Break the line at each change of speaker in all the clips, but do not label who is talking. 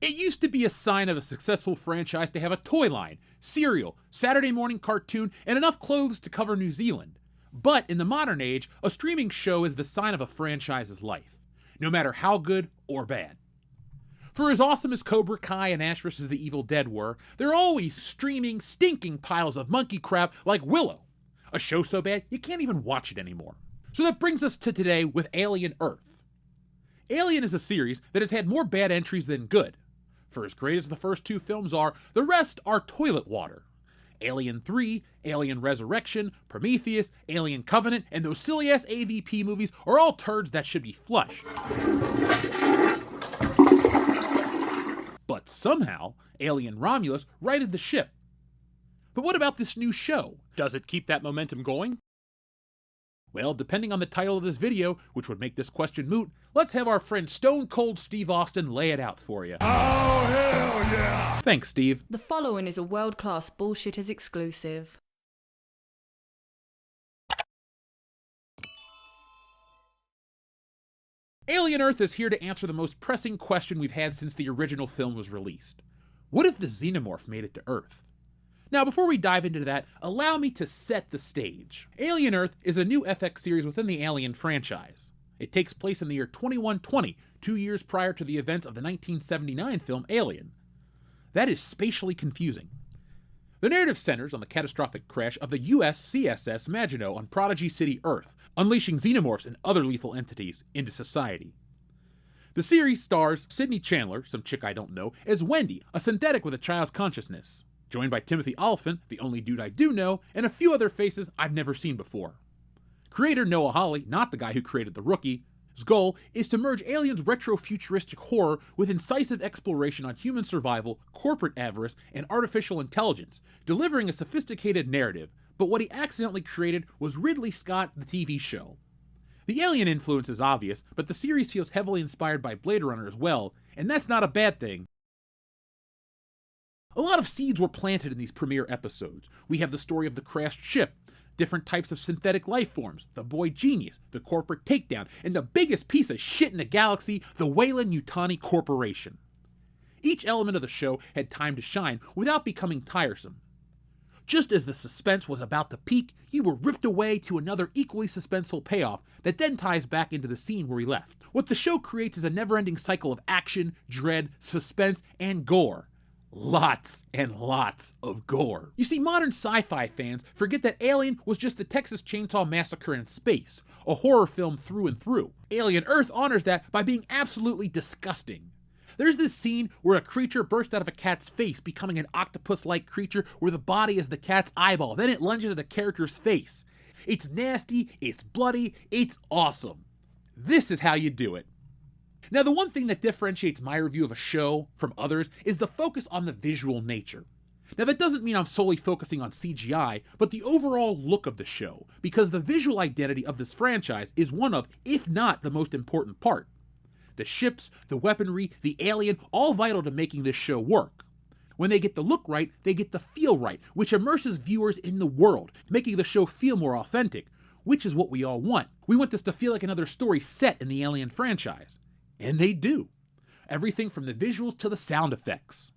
It used to be a sign of a successful franchise to have a toy line, cereal, Saturday morning cartoon, and enough clothes to cover New Zealand. But in the modern age, a streaming show is the sign of a franchise's life, no matter how good or bad. For as awesome as Cobra Kai and Ash vs. the Evil Dead were, there are always streaming, stinking piles of monkey crap like Willow, a show so bad you can't even watch it anymore. So that brings us to today with Alien Earth. Alien is a series that has had more bad entries than good. For as great as the first two films are, the rest are toilet water. Alien 3, Alien Resurrection, Prometheus, Alien Covenant, and those silly-ass AVP movies are all turds that should be flushed. But somehow, Alien Romulus righted the ship. But what about this new show? Does it keep that momentum going? Well, depending on the title of this video, which would make this question moot, let's have our friend Stone Cold Steve Austin lay it out for you.
Oh, hell yeah!
Thanks, Steve.
The following is a world-class Bullshitters exclusive.
Alien Earth is here to answer the most pressing question we've had since the original film was released. What if the xenomorph made it to Earth? Now, before we dive into that, allow me to set the stage. Alien Earth is a new FX series within the Alien franchise. It takes place in the year 2120, 2 years prior to the events of the 1979 film Alien. That is spatially confusing. The narrative centers on the catastrophic crash of the USCSS Maginot on Prodigy City, Earth, unleashing xenomorphs and other lethal entities into society. The series stars Sydney Chandler, some chick I don't know, as Wendy, a synthetic with a child's consciousness, joined by Timothy Olyphant, the only dude I do know, and a few other faces I've never seen before. Creator Noah Hawley, not the guy who created The Rookie's goal is to merge Alien's retro-futuristic horror with incisive exploration on human survival, corporate avarice, and artificial intelligence, delivering a sophisticated narrative, but what he accidentally created was Ridley Scott, the TV show. The Alien influence is obvious, but the series feels heavily inspired by Blade Runner as well, and that's not a bad thing. A lot of seeds were planted in these premiere episodes. We have the story of the crashed ship, different types of synthetic life forms, the boy genius, the corporate takedown, and the biggest piece of shit in the galaxy, the Weyland-Yutani Corporation. Each element of the show had time to shine without becoming tiresome. Just as the suspense was about to peak, you were ripped away to another equally suspenseful payoff that then ties back into the scene where we left. What the show creates is a never-ending cycle of action, dread, suspense, and gore. Lots and lots of gore. You see, modern sci-fi fans forget that Alien was just the Texas Chainsaw Massacre in space, a horror film through and through. Alien Earth honors that by being absolutely disgusting. There's this scene where a creature bursts out of a cat's face, becoming an octopus-like creature where the body is the cat's eyeball. Then it lunges at a character's face. It's nasty, it's bloody, it's awesome. This is how you do it. Now, the one thing that differentiates my review of a show from others is the focus on the visual nature. Now, that doesn't mean I'm solely focusing on CGI, but the overall look of the show, because the visual identity of this franchise is one of, if not the most important part. The ships, the weaponry, the alien, all vital to making this show work. When they get the look right, they get the feel right, which immerses viewers in the world, making the show feel more authentic, which is what we all want. We want this to feel like another story set in the Alien franchise. And they do. Everything from the visuals to the sound effects.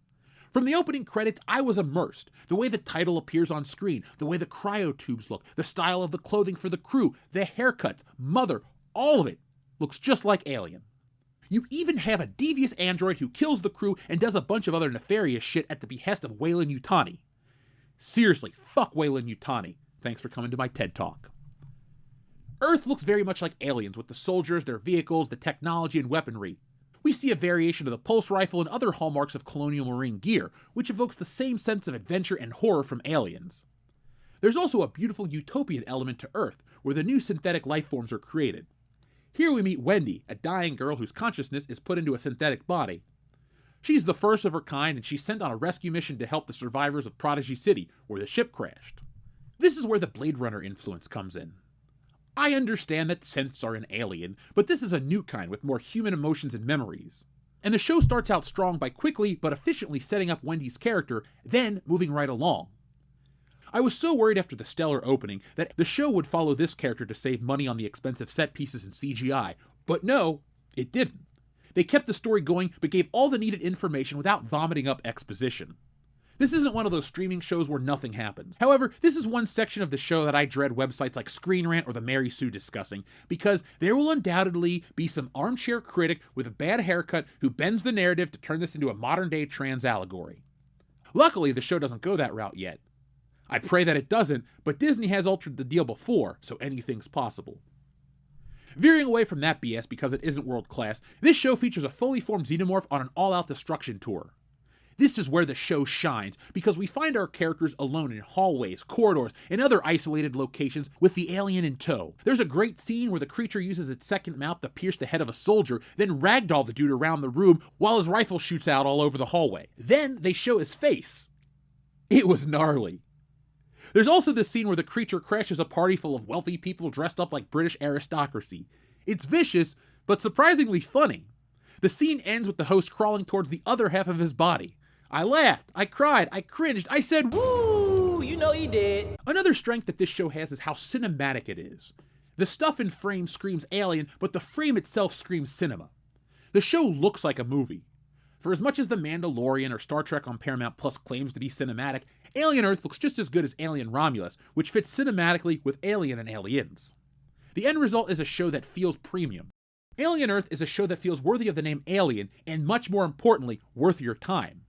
From the opening credits, I was immersed. The way the title appears on screen, the way the cryotubes look, the style of the clothing for the crew, the haircuts, mother, all of it looks just like Alien. You even have a devious android who kills the crew and does a bunch of other nefarious shit at the behest of Weyland-Yutani. Seriously, fuck Weyland-Yutani. Thanks for coming to my TED Talk. Earth looks very much like Aliens, with the soldiers, their vehicles, the technology, and weaponry. We see a variation of the pulse rifle and other hallmarks of colonial marine gear, which evokes the same sense of adventure and horror from Aliens. There's also a beautiful utopian element to Earth, where the new synthetic life forms are created. Here we meet Wendy, a dying girl whose consciousness is put into a synthetic body. She's the first of her kind, and she's sent on a rescue mission to help the survivors of Prodigy City, where the ship crashed. This is where the Blade Runner influence comes in. I understand that synths are an alien, but this is a new kind with more human emotions and memories. And the show starts out strong by quickly but efficiently setting up Wendy's character, then moving right along. I was so worried after the stellar opening that the show would follow this character to save money on the expensive set pieces and CGI, but no, it didn't. They kept the story going, but gave all the needed information without vomiting up exposition. This isn't one of those streaming shows where nothing happens. However, this is one section of the show that I dread websites like Screen Rant or the Mary Sue discussing, because there will undoubtedly be some armchair critic with a bad haircut who bends the narrative to turn this into a modern-day trans allegory. Luckily, the show doesn't go that route yet. I pray that it doesn't, but Disney has altered the deal before, so anything's possible. Veering away from that BS because it isn't world class, this show features a fully formed xenomorph on an all-out destruction tour. This is where the show shines, because we find our characters alone in hallways, corridors, and other isolated locations with the alien in tow. There's a great scene where the creature uses its second mouth to pierce the head of a soldier, then ragdoll the dude around the room while his rifle shoots out all over the hallway. Then they show his face. It was gnarly. There's also this scene where the creature crashes a party full of wealthy people dressed up like British aristocracy. It's vicious, but surprisingly funny. The scene ends with the host crawling towards the other half of his body. I laughed, I cried, I cringed, I said, "Woo! You know you did." Another strength that this show has is how cinematic it is. The stuff in frame screams Alien, but the frame itself screams cinema. The show looks like a movie. For as much as The Mandalorian or Star Trek on Paramount Plus claims to be cinematic, Alien Earth looks just as good as Alien Romulus, which fits cinematically with Alien and Aliens. The end result is a show that feels premium. Alien Earth is a show that feels worthy of the name Alien, and much more importantly, worth your time.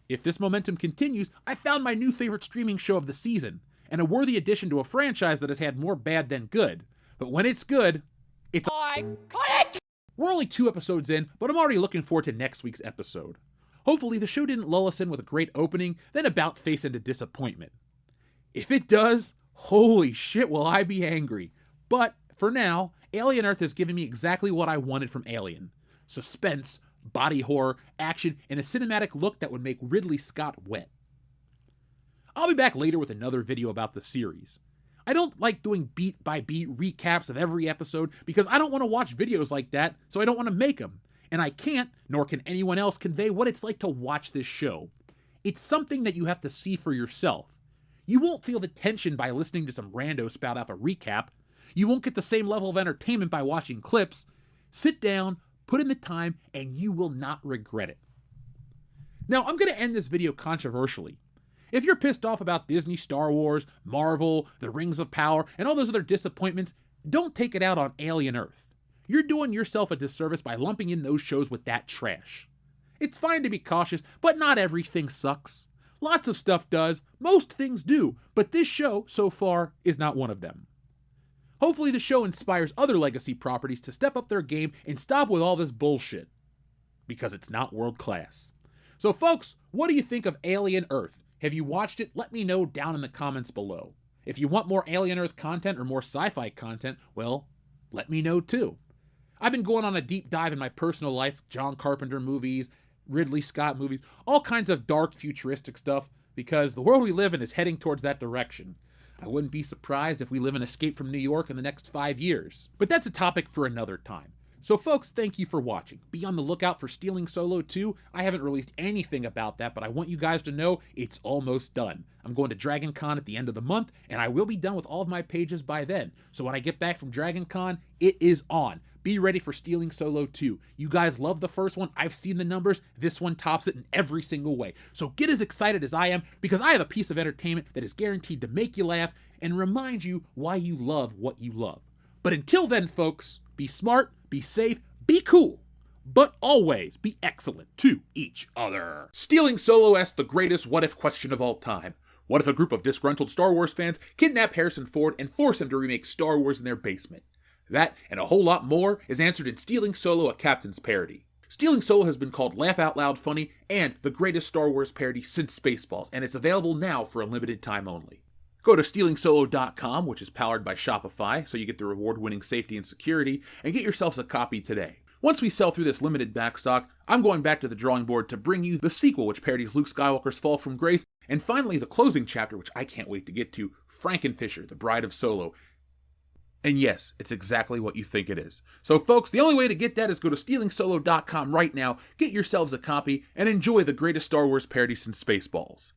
If this momentum continues, I found my new favorite streaming show of the season, and a worthy addition to a franchise that has had more bad than good. But when it's good, it's iconic! We're only 2 episodes in, but I'm already looking forward to next week's episode. Hopefully the show didn't lull us in with a great opening, then about face into disappointment. If it does, holy shit will I be angry. But, for now, Alien Earth has given me exactly what I wanted from Alien. Suspense, body horror, action, and a cinematic look that would make Ridley Scott wet. I'll be back later with another video about the series. I don't like doing beat-by-beat recaps of every episode because I don't want to watch videos like that, so I don't want to make them. And I can't, nor can anyone else, convey what it's like to watch this show. It's something that you have to see for yourself. You won't feel the tension by listening to some rando spout out a recap. You won't get the same level of entertainment by watching clips. Sit down, put in the time, and you will not regret it. Now, I'm going to end this video controversially. If you're pissed off about Disney, Star Wars, Marvel, The Rings of Power, and all those other disappointments, don't take it out on Alien Earth. You're doing yourself a disservice by lumping in those shows with that trash. It's fine to be cautious, but not everything sucks. Lots of stuff does, most things do, but this show, so far, is not one of them. Hopefully the show inspires other legacy properties to step up their game and stop with all this bullshit. Because it's not world class. So folks, what do you think of Alien Earth? Have you watched it? Let me know down in the comments below. If you want more Alien Earth content or more sci-fi content, well, let me know too. I've been going on a deep dive in my personal life, John Carpenter movies, Ridley Scott movies, all kinds of dark futuristic stuff, because the world we live in is heading towards that direction. I wouldn't be surprised if we live in Escape from New York in the next 5 years. But that's a topic for another time. So folks, thank you for watching. Be on the lookout for Stealing Solo 2. I haven't released anything about that, but I want you guys to know it's almost done. I'm going to Dragon Con at the end of the month, and I will be done with all of my pages by then. So when I get back from Dragon Con, it is on. Be ready for Stealing Solo 2. You guys love the first one. I've seen the numbers. This one tops it in every single way. So get as excited as I am, because I have a piece of entertainment that is guaranteed to make you laugh and remind you why you love what you love. But until then, folks, be smart, be safe, be cool, but always be excellent to each other. Stealing Solo asks the greatest what-if question of all time. What if a group of disgruntled Star Wars fans kidnap Harrison Ford and force him to remake Star Wars in their basement? That, and a whole lot more, is answered in Stealing Solo, a Captain's Parody. Stealing Solo has been called Laugh Out Loud Funny and the greatest Star Wars parody since Spaceballs, and it's available now for a limited time only. Go to stealingsolo.com, which is powered by Shopify, so you get the reward-winning safety and security, and get yourselves a copy today. Once we sell through this limited backstock, I'm going back to the drawing board to bring you the sequel, which parodies Luke Skywalker's fall from grace, and finally the closing chapter, which I can't wait to get to, Frankenfisher, the Bride of Solo. And yes, it's exactly what you think it is. So folks, the only way to get that is go to stealingsolo.com right now, get yourselves a copy, and enjoy the greatest Star Wars parody since Spaceballs.